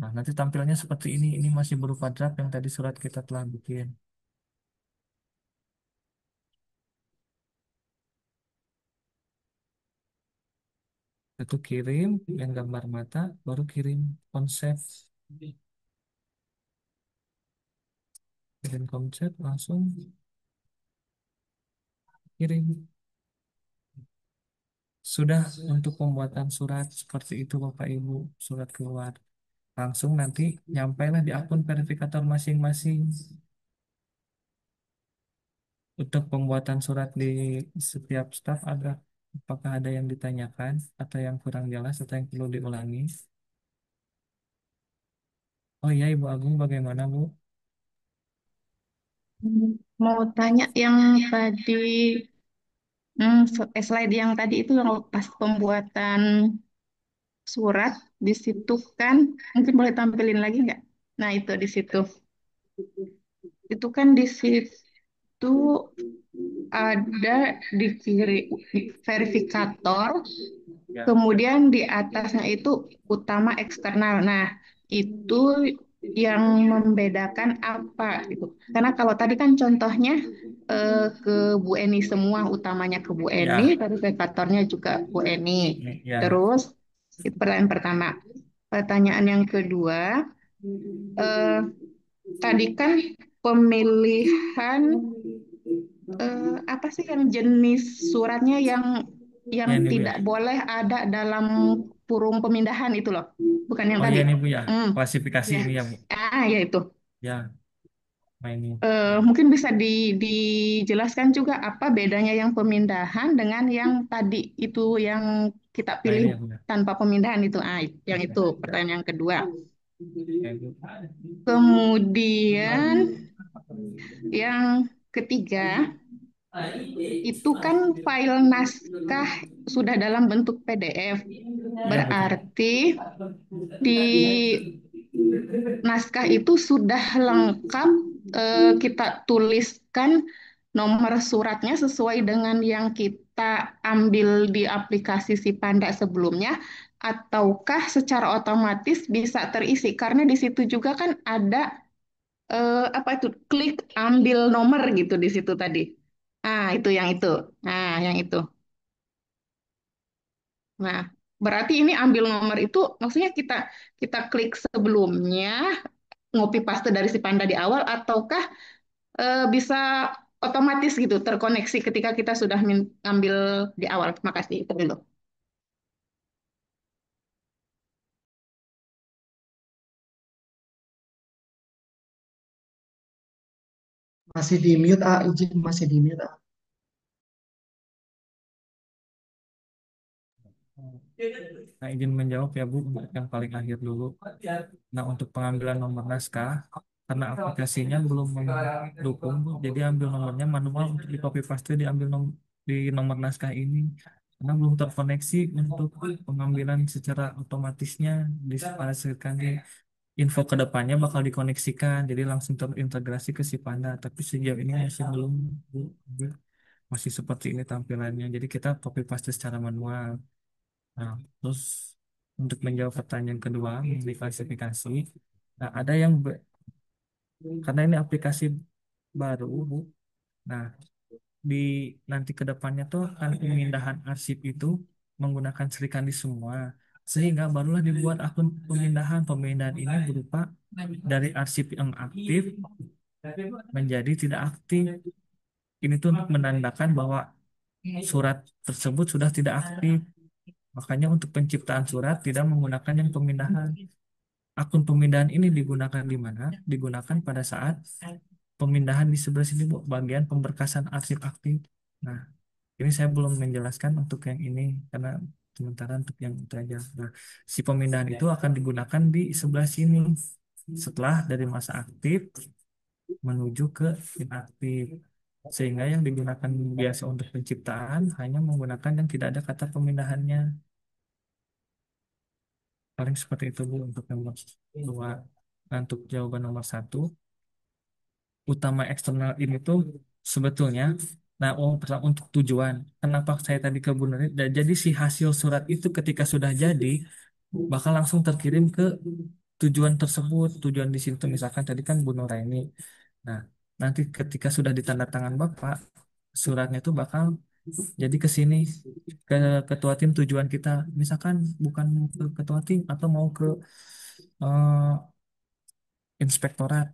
Nah, nanti tampilnya seperti ini. Ini masih berupa draft yang tadi surat kita telah bikin. Itu kirim yang gambar mata, baru kirim konsep. Kirim konsep, langsung kirim. Sudah untuk pembuatan surat seperti itu Bapak Ibu, surat keluar. Langsung nanti nyampailah di akun verifikator masing-masing. Untuk pembuatan surat di setiap staf ada, apakah ada yang ditanyakan atau yang kurang jelas atau yang perlu diulangi? Oh iya Ibu Agung, bagaimana Bu? Mau tanya yang tadi, slide yang tadi itu yang pas pembuatan surat di situ kan, mungkin boleh tampilin lagi nggak? Nah itu di situ, itu kan di situ ada di kiri verifikator, Ya, kemudian di atasnya itu utama eksternal. Nah, itu yang membedakan apa itu? Karena kalau tadi kan contohnya ke Bu Eni semua, utamanya ke Bu Eni, ya, verifikatornya juga Bu Eni. ya. Terus itu pertanyaan pertama. Pertanyaan yang kedua, eh, tadi kan pemilihan apa sih yang jenis suratnya yang Ya ini Bu ya. tidak boleh ada dalam kurung pemindahan itu loh, bukan yang Oh tadi. iya ini Bu ya. Hmm, Klasifikasi ya, ini ya Bu. ya itu. Ya. Mainin. Mungkin bisa dijelaskan juga apa bedanya yang pemindahan dengan yang tadi itu yang kita Nah pilih ini ya benar. tanpa pemindahan itu. Yang itu pertanyaan yang kedua. Kayak gitu. Kemudian yang ketiga, itu kan file naskah sudah dalam bentuk PDF. Ya betul. Berarti di naskah itu sudah lengkap, kita tuliskan nomor suratnya sesuai dengan yang kita ambil di aplikasi si Panda sebelumnya, ataukah secara otomatis bisa terisi? Karena di situ juga kan ada apa itu klik ambil nomor gitu di situ tadi. Ah, itu yang itu. Nah, yang itu. Nah, berarti ini ambil nomor itu maksudnya kita kita klik sebelumnya ngopi paste dari si Panda di awal ataukah bisa otomatis gitu terkoneksi ketika kita sudah ambil di awal. Makasih itu dulu. Masih di mute, izin masih di mute. Nah, izin menjawab ya Bu, untuk yang paling akhir dulu. Nah, untuk pengambilan nomor naskah, karena aplikasinya belum mendukung, Bu, jadi ambil nomornya manual untuk di copy paste diambil di nomor naskah ini. Karena belum terkoneksi untuk pengambilan secara otomatisnya diseparasikan di info ke depannya bakal dikoneksikan, jadi langsung terintegrasi ke si Panda. Tapi sejauh ini masih belum, Bu. Masih seperti ini tampilannya. Jadi kita copy paste secara manual. Nah, terus untuk menjawab pertanyaan kedua mengenai klasifikasi, nah ada yang karena ini aplikasi baru, Bu. Nah, di nanti ke depannya tuh akan pemindahan arsip itu menggunakan Sri Kandi semua. Sehingga barulah dibuat akun pemindahan. Pemindahan ini berupa dari arsip yang aktif menjadi tidak aktif. Ini tuh untuk menandakan bahwa surat tersebut sudah tidak aktif. Makanya untuk penciptaan surat tidak menggunakan yang pemindahan. Akun pemindahan ini digunakan di mana? Digunakan pada saat pemindahan di sebelah sini, Bu, bagian pemberkasan arsip aktif. Nah, ini saya belum menjelaskan untuk yang ini karena sementara untuk yang itu aja. Nah, si pemindahan itu akan digunakan di sebelah sini setelah dari masa aktif menuju ke inaktif. Sehingga yang digunakan biasa untuk penciptaan hanya menggunakan yang tidak ada kata pemindahannya. Paling seperti itu Bu untuk nomor dua. Nah, untuk jawaban nomor satu, utama eksternal ini tuh sebetulnya, nah pertama untuk tujuan. Kenapa saya tadi ke Bu Nuril? Jadi si hasil surat itu ketika sudah jadi bakal langsung terkirim ke tujuan tersebut. Tujuan di situ misalkan tadi kan Bu Nuraini. Nah, nanti ketika sudah ditanda tangan Bapak, suratnya itu bakal jadi ke sini ke ketua tim tujuan kita. Misalkan bukan ke ketua tim atau mau ke eh, inspektorat.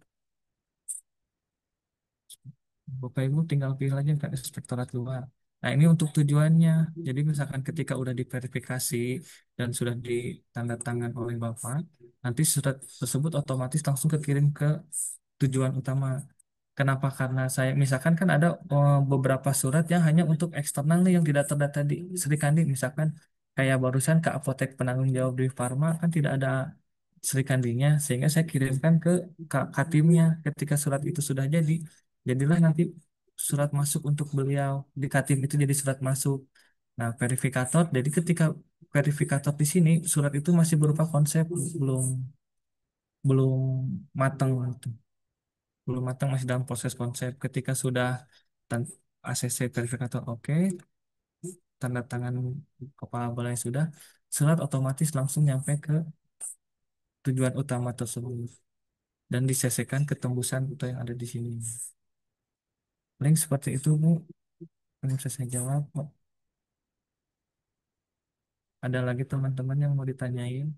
Bapak Ibu tinggal pilih aja ke inspektorat luar. Nah, ini untuk tujuannya. Jadi misalkan ketika udah diverifikasi dan sudah ditanda tangan oleh Bapak, nanti surat tersebut otomatis langsung kekirim ke tujuan utama. Kenapa? Karena saya misalkan kan ada beberapa surat yang hanya untuk eksternal nih yang tidak terdata di Sri Kandi. Misalkan kayak barusan ke apotek penanggung jawab di Farma kan tidak ada Sri Kandinya, sehingga saya kirimkan ke Katimnya ketika surat itu sudah jadi. Jadilah nanti surat masuk untuk beliau di Katim itu jadi surat masuk. Nah, verifikator. Jadi ketika verifikator di sini surat itu masih berupa konsep, belum belum matang gitu. Belum matang, masih dalam proses konsep. Ketika sudah tan- ACC verifikator oke, tanda tangan kepala balai sudah, surat otomatis langsung nyampe ke tujuan utama tersebut dan disesuaikan ketembusan itu yang ada di sini. Paling seperti itu Bu, yang bisa saya jawab. Ada lagi teman-teman yang mau ditanyain?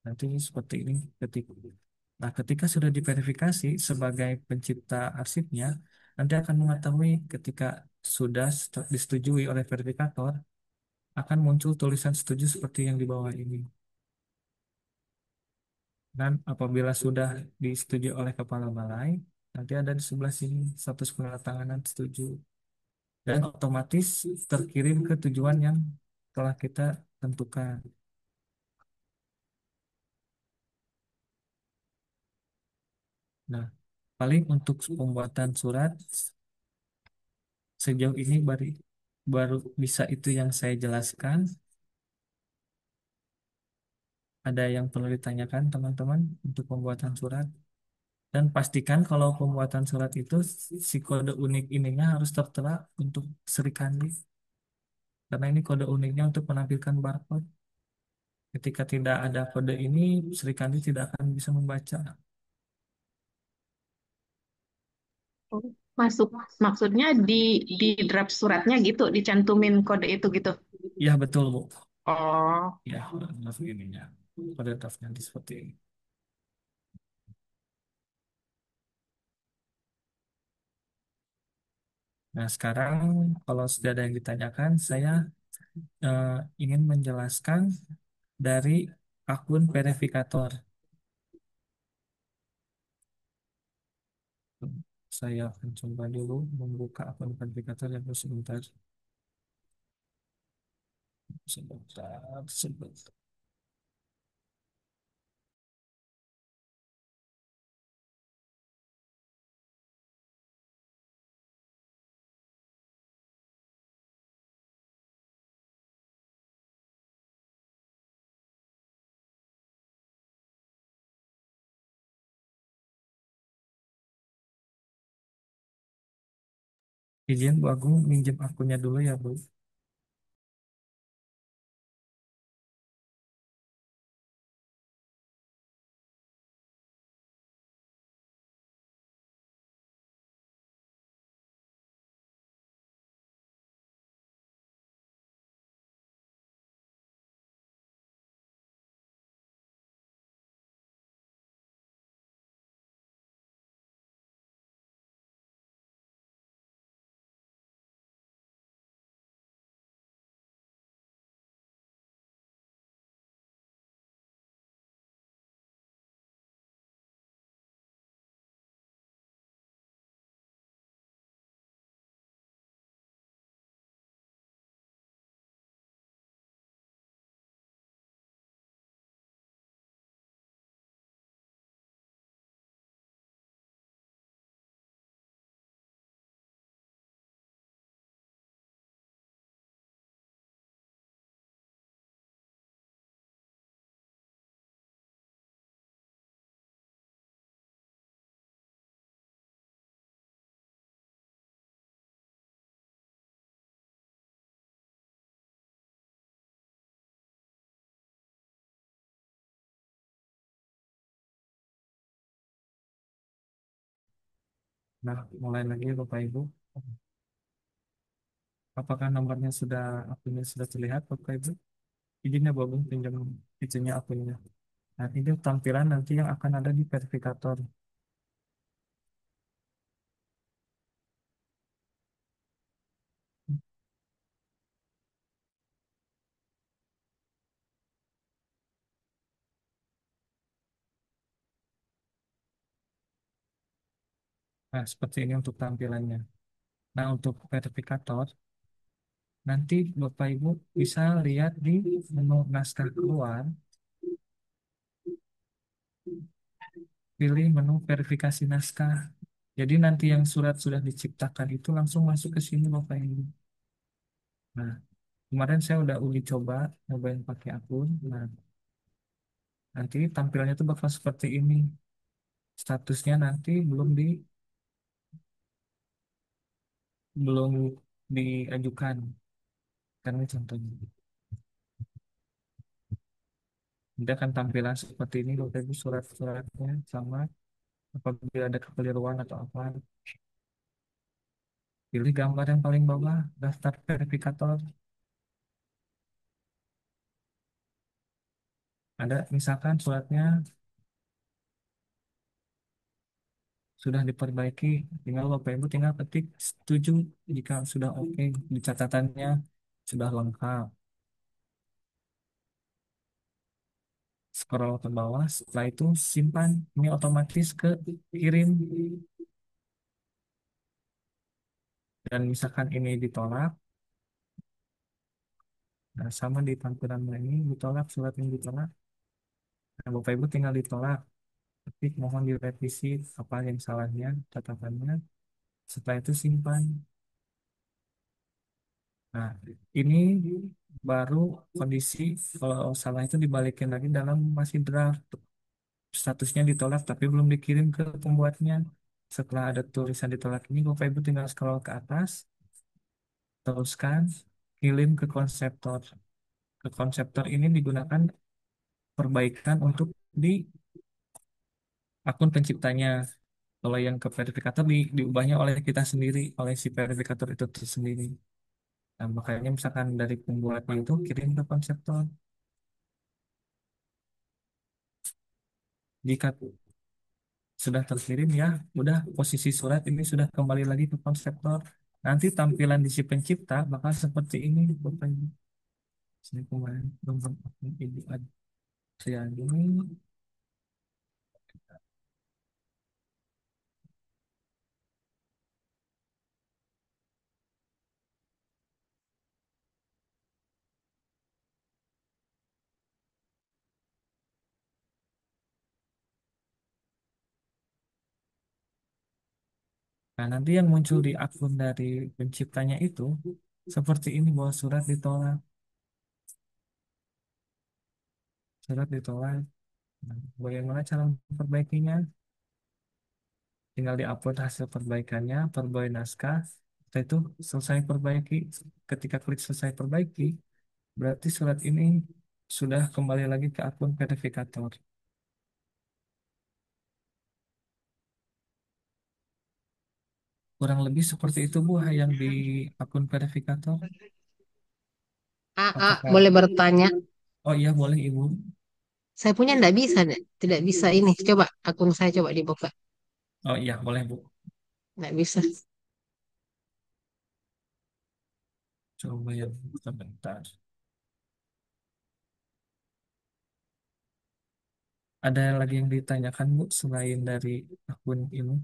Nanti seperti ini ketika Nah, ketika sudah diverifikasi sebagai pencipta arsipnya, nanti akan mengetahui ketika sudah disetujui oleh verifikator, akan muncul tulisan setuju seperti yang di bawah ini. Dan apabila sudah disetujui oleh kepala balai, nanti ada di sebelah sini status penandatanganan setuju. Dan otomatis terkirim ke tujuan yang telah kita tentukan. Nah, paling untuk pembuatan surat sejauh ini baru bisa itu yang saya jelaskan. Ada yang perlu ditanyakan teman-teman untuk pembuatan surat? Dan pastikan kalau pembuatan surat itu si kode unik ininya harus tertera untuk Sri Kandi. Karena ini kode uniknya untuk menampilkan barcode. Ketika tidak ada kode ini, Sri Kandi tidak akan bisa membaca. Masuk, maksudnya di draft suratnya gitu, dicantumin kode itu gitu. Ya betul Bu. Oh, Ya, masuk ininya. Kode draftnya seperti ini. Nah, sekarang kalau sudah ada yang ditanyakan, saya eh, ingin menjelaskan dari akun verifikator. Saya akan coba dulu membuka akun verifikator yang sebentar. Sebentar. Izin Bu Agung minjem akunnya dulu ya Bu. Nah, mulai lagi Bapak Ibu. Apakah nomornya sudah akunnya sudah terlihat Bapak Ibu? Izinnya Bu Agung pinjam izinnya akunnya. Nah, ini tampilan nanti yang akan ada di verifikator. Nah, seperti ini untuk tampilannya. Nah, untuk verifikator, nanti Bapak Ibu bisa lihat di menu naskah keluar, pilih menu verifikasi naskah. Jadi nanti yang surat sudah diciptakan itu langsung masuk ke sini Bapak Ibu. Nah, kemarin saya udah uji coba nyobain pakai akun. Nah, nanti tampilannya itu bakal seperti ini. Statusnya nanti belum diajukan. Karena contohnya. Dia akan tampilan seperti ini Bapak Ibu surat-suratnya sama apabila ada kekeliruan atau apa. Pilih gambar yang paling bawah, daftar verifikator. Ada misalkan suratnya sudah diperbaiki, tinggal Bapak Ibu tinggal ketik setuju jika sudah oke di catatannya sudah lengkap. Scroll ke bawah, setelah itu simpan. Ini otomatis ke kirim. Dan misalkan ini ditolak, nah sama di tampilan ini ditolak, surat ini ditolak. Nah, Bapak Ibu tinggal ditolak. Ketik mohon direvisi apa yang salahnya, catatannya. Setelah itu simpan. Nah, ini baru kondisi kalau salah itu dibalikin lagi dalam masih draft. Statusnya ditolak tapi belum dikirim ke pembuatnya. Setelah ada tulisan ditolak ini, Bapak Ibu tinggal scroll ke atas, teruskan, kirim ke konseptor. Ke konseptor ini digunakan perbaikan untuk di akun penciptanya. Kalau yang ke verifikator diubahnya oleh kita sendiri, oleh si verifikator itu sendiri. Nah, makanya misalkan dari pembuatnya itu kirim ke konseptor. Jika sudah terkirim ya, udah posisi surat ini sudah kembali lagi ke konseptor. Nanti tampilan di si pencipta bakal seperti ini, Bapak Ibu. Saya kemarin nomor akun Ibu Adriani. Nah, nanti yang muncul di akun dari penciptanya itu seperti ini bahwa surat ditolak, surat ditolak. Nah, bagaimana cara memperbaikinya? Tinggal diupload hasil perbaikannya, perbarui naskah. Setelah itu selesai perbaiki. Ketika klik selesai perbaiki, berarti surat ini sudah kembali lagi ke akun verifikator. Kurang lebih seperti itu Bu yang di akun verifikator. Apakah? Boleh bertanya? Oh iya boleh Ibu. Saya punya tidak bisa ini. Coba akun saya coba dibuka. Oh iya boleh Bu. Tidak bisa. Coba ya sebentar. Ada lagi yang ditanyakan Bu selain dari akun ini?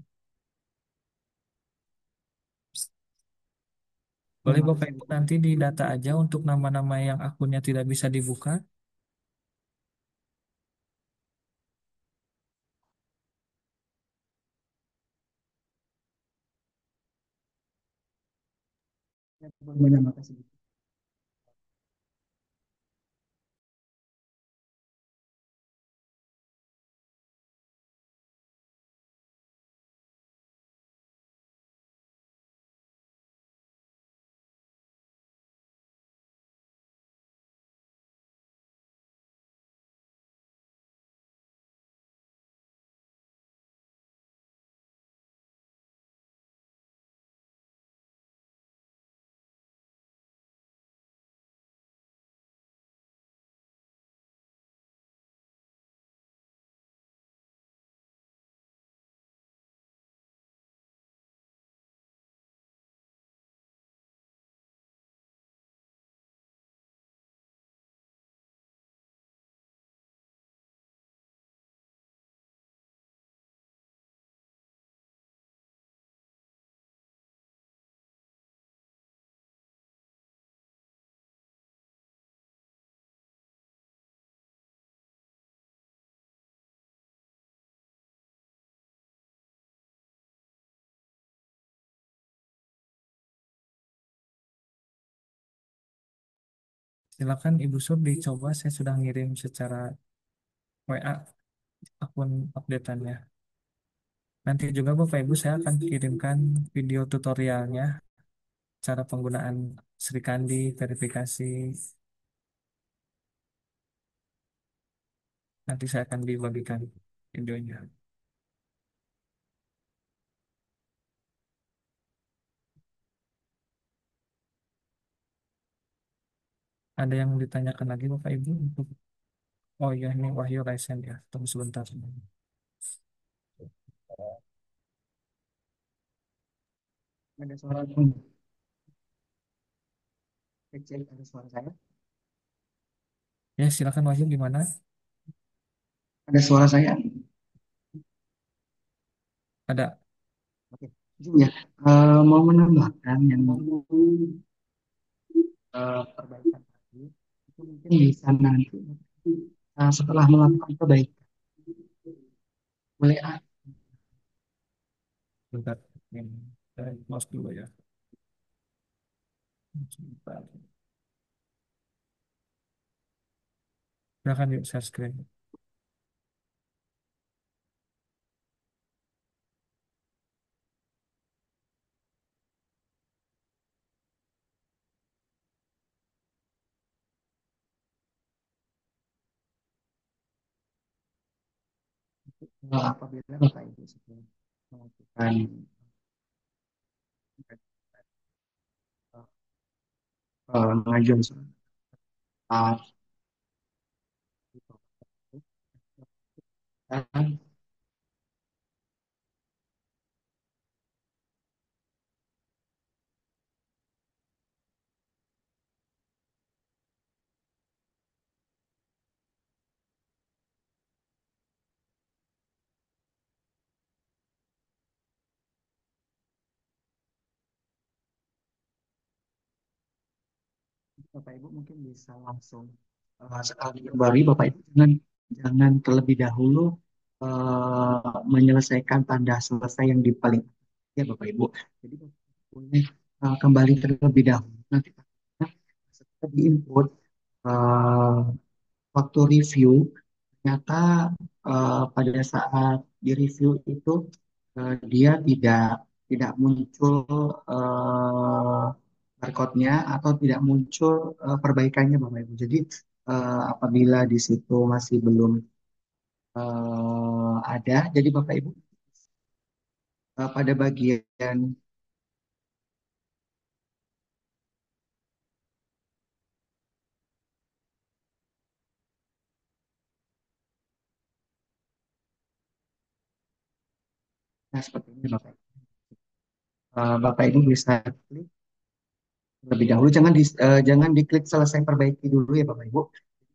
Boleh Bapak Ibu nanti di data aja untuk nama-nama yang akunnya tidak bisa dibuka. Terima kasih. Silakan Ibu Sur dicoba. Saya sudah ngirim secara WA akun updateannya. Nanti juga Bapak Ibu saya akan kirimkan video tutorialnya cara penggunaan Sri Kandi verifikasi. Nanti saya akan dibagikan videonya. Ada yang ditanyakan lagi Bapak Ibu untuk oh ya ini Wahyu Raisen ya. Tunggu sebentar. Ada suara kecil, ada suara saya. Ya, silakan Wahyu gimana? Ada suara saya. Ada. Oke. Izin ya. Mau menambahkan yang perbaikan tadi itu mungkin bisa nanti setelah melakukan perbaikan boleh Bentar. Ini saya close dulu ya. Sebentar. Silakan yuk share screen. apabila Bapak Ibu sudah melakukan pengajuan surat dan Bapak Ibu mungkin bisa langsung sekali kembali Bapak Ibu jangan terlebih dahulu menyelesaikan tanda selesai yang di paling atas ya Bapak Ibu. Jadi Bapak Ibu boleh kembali terlebih dahulu nanti setelah diinput eh, waktu review ternyata pada saat di review itu dia tidak muncul eh, barcode-nya atau tidak muncul perbaikannya Bapak Ibu. Jadi apabila di situ masih belum ada, jadi Bapak Ibu pada bagian seperti ini Bapak Ibu. Bapak Ibu bisa klik terlebih dahulu, jangan diklik selesai perbaiki dulu ya Bapak Ibu.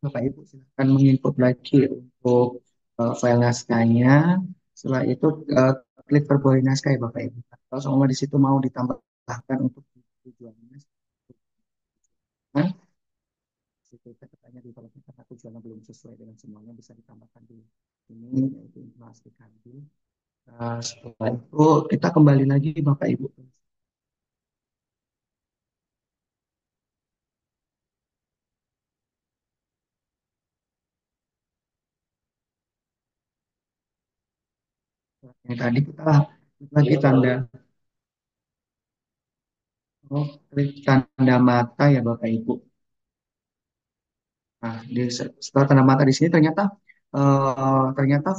Bapak Ibu silakan menginput lagi untuk file naskahnya. Setelah itu eh, klik perbarui naskah ya Bapak Ibu. Kalau semua di situ mau ditambahkan untuk tujuannya, nah, situ katanya di kalau kata tujuannya belum sesuai dengan semuanya bisa ditambahkan di ini yaitu informasi kanti. Setelah itu kita kembali lagi Bapak Ibu yang tadi kita lagi tanda klik tanda mata ya Bapak Ibu. Nah, setelah tanda mata di sini ternyata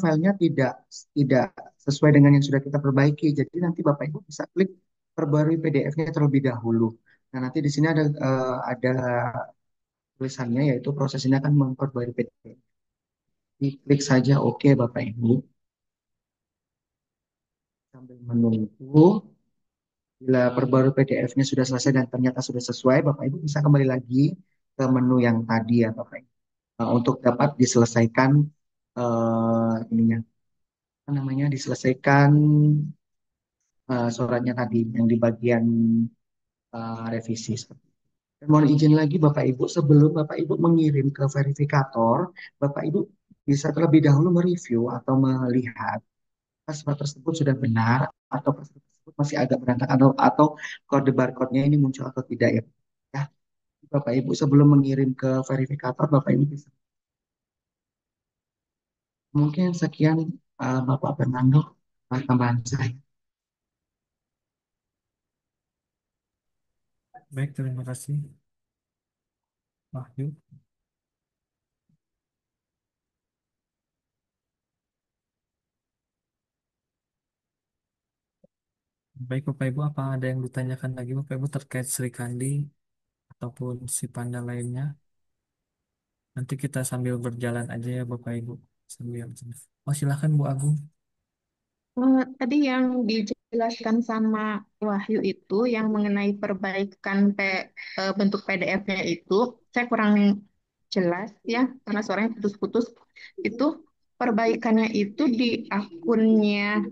filenya tidak sesuai dengan yang sudah kita perbaiki. Jadi nanti Bapak Ibu bisa klik perbarui PDF-nya terlebih dahulu. Nah, nanti di sini ada tulisannya yaitu proses ini akan memperbarui PDF. Klik saja oke Bapak Ibu sambil menunggu. Bila perbarui PDF-nya sudah selesai dan ternyata sudah sesuai, Bapak Ibu bisa kembali lagi ke menu yang tadi ya Bapak Ibu. Untuk dapat diselesaikan ininya apa namanya diselesaikan suratnya tadi yang di bagian revisi. Dan mohon izin lagi Bapak Ibu, sebelum Bapak Ibu mengirim ke verifikator, Bapak Ibu bisa terlebih dahulu mereview atau melihat password tersebut sudah benar atau password tersebut masih agak berantakan atau kode barcode-nya ini muncul atau tidak ya. Ya, Bapak Ibu sebelum mengirim ke verifikator, Bapak Ibu bisa. Mungkin sekian Bapak Fernando tambahan saya. Baik, terima kasih Wahyu. Baik Bapak Ibu, apa ada yang ditanyakan lagi Bapak Ibu terkait Sri Kandi ataupun si panda lainnya? Nanti kita sambil berjalan aja ya Bapak Ibu. Sambil. Oh silakan Bu Agung. Tadi yang dijelaskan sama Wahyu itu yang mengenai perbaikan bentuk PDF-nya itu, saya kurang jelas ya karena suaranya putus-putus. Itu perbaikannya itu di akunnya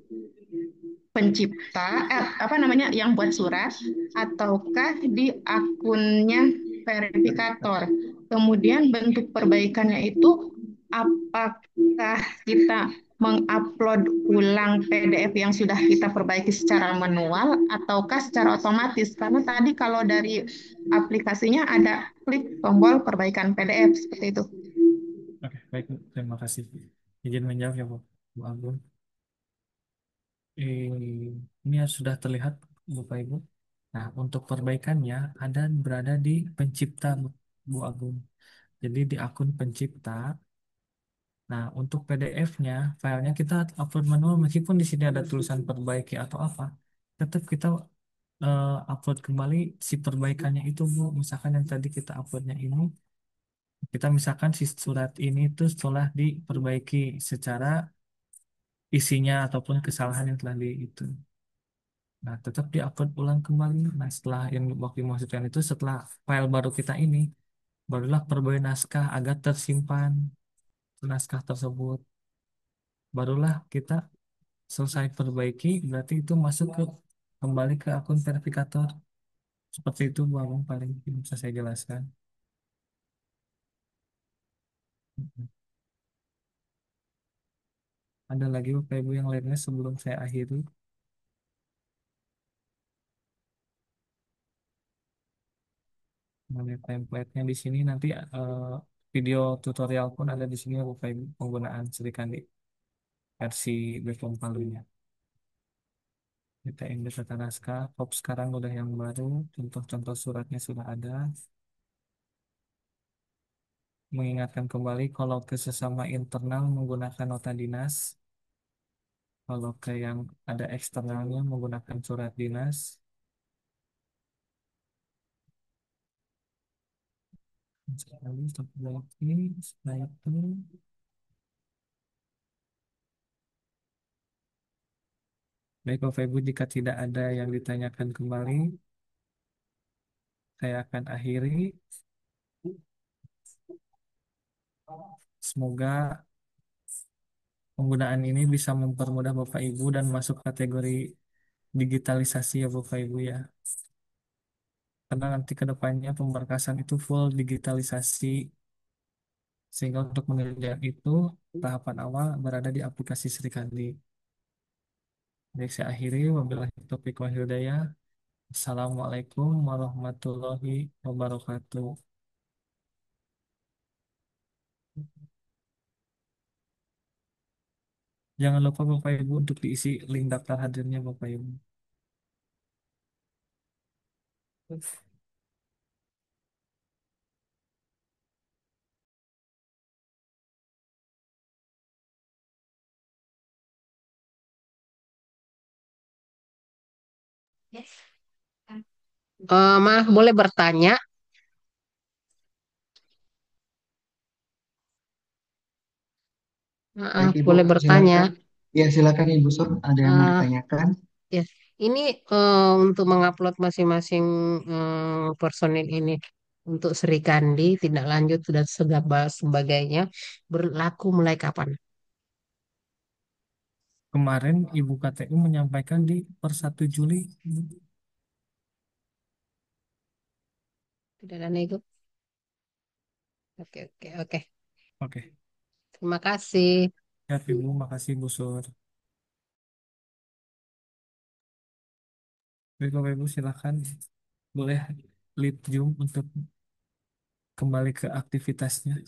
pencipta, apa namanya, yang buat surat, ataukah di akunnya verifikator. Kemudian bentuk perbaikannya itu apakah kita mengupload ulang PDF yang sudah kita perbaiki secara manual ataukah secara otomatis? Karena tadi kalau dari aplikasinya ada klik tombol perbaikan PDF seperti itu. Oke, baik, Bu. Terima kasih. Izin menjawab ya, Bu Agung. Ini sudah terlihat, Bapak Ibu. Nah, untuk perbaikannya ada berada di pencipta, Bu Agung. Jadi di akun pencipta. Nah, untuk PDF-nya, filenya kita upload manual meskipun di sini ada tulisan perbaiki atau apa, tetap kita upload kembali si perbaikannya itu, Bu. Misalkan yang tadi kita uploadnya ini, kita misalkan si surat ini tuh setelah diperbaiki secara isinya ataupun kesalahan yang telah di itu. Nah, tetap diupload ulang kembali. Nah, setelah yang waktu dimaksudkan itu setelah file baru kita ini, barulah perbaikan naskah agar tersimpan naskah tersebut. Barulah kita selesai perbaiki, berarti itu masuk ke kembali ke akun verifikator. Seperti itu, Bu Agung, paling bisa saya jelaskan. Ada lagi Bapak Ibu yang lainnya sebelum saya akhiri? Mengenai template-nya di sini nanti video tutorial pun ada di sini Bapak Ibu penggunaan Serikandi versi Bepom Palunya. Kita input data naskah, pop sekarang udah yang baru, contoh-contoh suratnya sudah ada. Mengingatkan kembali kalau ke sesama internal menggunakan nota dinas, kalau ke yang ada eksternalnya menggunakan surat dinas. Sekali, satu lagi, setelah itu, baik Bapak Ibu, jika tidak ada yang ditanyakan kembali, saya akan akhiri. Semoga penggunaan ini bisa mempermudah Bapak Ibu dan masuk kategori digitalisasi ya Bapak Ibu ya. Karena nanti ke depannya pemberkasan itu full digitalisasi. Sehingga untuk mengerjakan itu, tahapan awal berada di aplikasi Serikandi. Baik, saya akhiri. Wabillahi taufiq wal hidayah. Assalamualaikum warahmatullahi wabarakatuh. Jangan lupa Bapak Ibu untuk diisi link daftar hadirnya Bapak Ibu. Maaf, boleh bertanya? Baik, Maaf, Ibu, boleh bertanya. silakan. Ya, silakan Ibu Sur, ada yang mau Eh, ditanyakan? ya, ini untuk mengupload masing-masing personil ini untuk Sri Kandi, tindak lanjut dan segala sebagainya berlaku mulai kapan? Kemarin Ibu KTU menyampaikan di per 1 Juli. Tidak ada nego. Oke, oke, oke. Oke. Terima kasih. Ya, Ibu, makasih Bu Sur. Baik, Bapak Ibu, silakan boleh lead Zoom untuk kembali ke aktivitasnya.